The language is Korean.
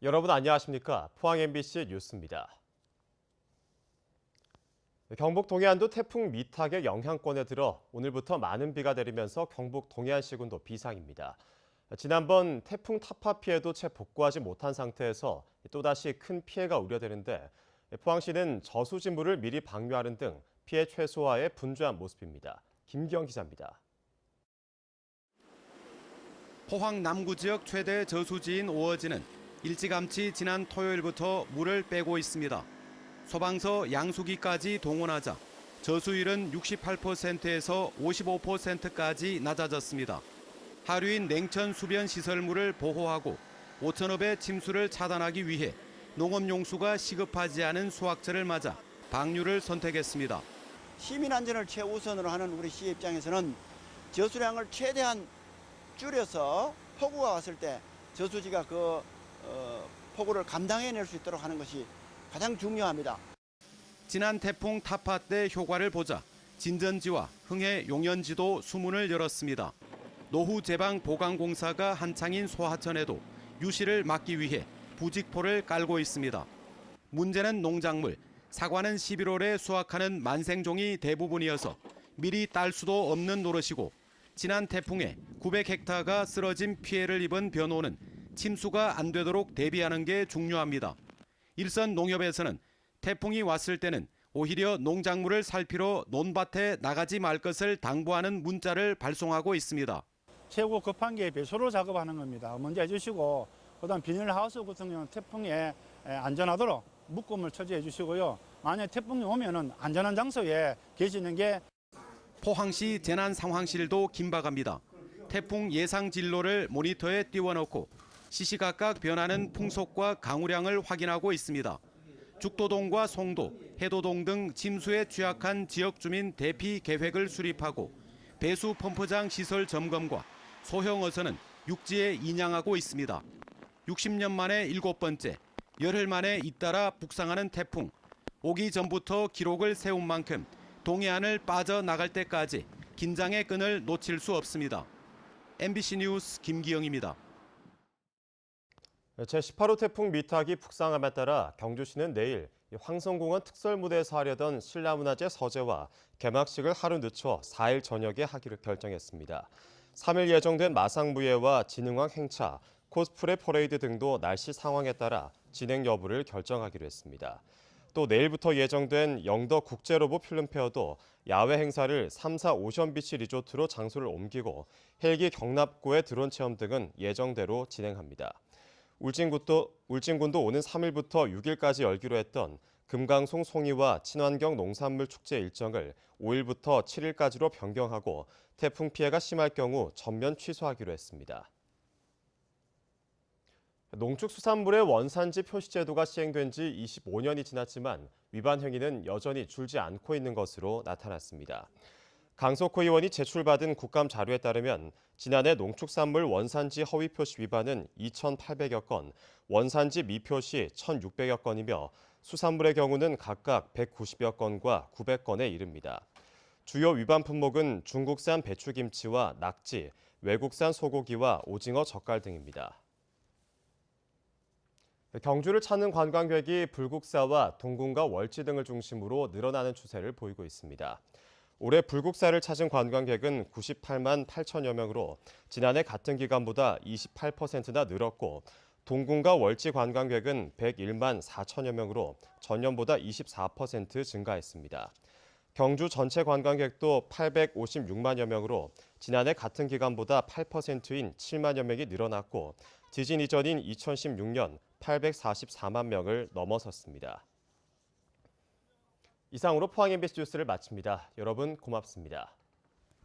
여러분 안녕하십니까? 포항 MBC 뉴스입니다. 경북 동해안도 태풍 미탁의 영향권에 들어 오늘부터 많은 비가 내리면서 경북 동해안 시군도 비상입니다. 지난번 태풍 타파 피해도 채 복구하지 못한 상태에서 또다시 큰 피해가 우려되는데 포항시는 저수지물을 미리 방류하는 등 피해 최소화에 분주한 모습입니다. 김기영 기자입니다. 포항 남구 지역 최대 저수지인 오어지는 일찌감치 지난 토요일부터 물을 빼고 있습니다. 소방서 양수기까지 동원하자 저수율은 68%에서 55%까지 낮아졌습니다. 하류인 냉천 수변 시설물을 보호하고 5,000업의 침수를 차단하기 위해 농업용수가 시급하지 않은 수확철을 맞아 방류를 선택했습니다. 시민 안전을 최우선으로 하는 우리 시 입장에서는 저수량을 최대한 줄여서 폭우가 왔을 때 저수지가 폭우를 감당해낼 수 있도록 하는 것이 가장 중요합니다. 지난 태풍 타파 때 효과를 보자 진전지와 흥해 용연지도 수문을 열었습니다. 노후 제방 보강공사가 한창인 소하천에도 유실을 막기 위해 부직포를 깔고 있습니다. 문제는 농작물, 사과는 11월에 수확하는 만생종이 대부분이어서 미리 딸 수도 없는 노릇이고 지난 태풍에 900헥타가 쓰러진 피해를 입은 변호는 침수가 안 되도록 대비하는 게 중요합니다. 일선 농협에서는 태풍이 왔을 때는 오히려 농작물을 살피러 논밭에 나가지 말 것을 당부하는 문자를 발송하고 있습니다. 최고 급한 게 배수로 작업하는 겁니다. 먼저 해주시고 그다음 비닐하우스 같은 경우는 태풍에 안전하도록 묶음을 처리해 주시고요. 만약 태풍이 오면은 안전한 장소에 계시는 게 포항시 재난상황실도 긴박합니다. 태풍 예상 진로를 모니터에 띄워놓고 시시각각 변하는 풍속과 강우량을 확인하고 있습니다. 죽도동과 송도, 해도동 등 침수에 취약한 지역 주민 대피 계획을 수립하고 배수 펌프장 시설 점검과 소형 어선은 육지에 인양하고 있습니다. 60년 만에 7번째, 열흘 만에 잇따라 북상하는 태풍. 오기 전부터 기록을 세운 만큼 동해안을 빠져나갈 때까지 긴장의 끈을 놓칠 수 없습니다. MBC 뉴스 김기영입니다. 제18호 태풍 미탁이 북상함에 따라 경주시는 내일 황성공원 특설무대에서 하려던 신라문화제 서재와 개막식을 하루 늦춰 4일 저녁에 하기로 결정했습니다. 3일 예정된 마상무예와 진흥왕 행차, 코스프레 퍼레이드 등도 날씨 상황에 따라 진행 여부를 결정하기로 했습니다. 또 내일부터 예정된 영덕 국제로봇 필름페어도 야외 행사를 3사 오션비치 리조트로 장소를 옮기고 헬기 경납고의 드론 체험 등은 예정대로 진행합니다. 울진군도 오는 3일부터 6일까지 열기로 했던 금강송 송이와 친환경 농산물 축제 일정을 5일부터 7일까지로 변경하고 태풍 피해가 심할 경우 전면 취소하기로 했습니다. 농축수산물의 원산지 표시 제도가 시행된 지 25년이 지났지만 위반 행위는 여전히 줄지 않고 있는 것으로 나타났습니다. 강석호 의원이 제출받은 국감 자료에 따르면 지난해 농축산물 원산지 허위 표시 위반은 2,800여 건, 원산지 미표시 1,600여 건이며 수산물의 경우는 각각 190여 건과 900건에 이릅니다. 주요 위반 품목은 중국산 배추김치와 낙지, 외국산 소고기와 오징어 젓갈 등입니다. 경주를 찾는 관광객이 불국사와 동궁과 월지 등을 중심으로 늘어나는 추세를 보이고 있습니다. 올해 불국사를 찾은 관광객은 98만 8천여 명으로 지난해 같은 기간보다 28%나 늘었고 동궁과 월지 관광객은 101만 4천여 명으로 전년보다 24% 증가했습니다. 경주 전체 관광객도 856만여 명으로 지난해 같은 기간보다 8%인 7만여 명이 늘어났고 지진 이전인 2016년 844만 명을 넘어섰습니다. 이상으로 포항 MBC 뉴스를 마칩니다. 여러분 고맙습니다.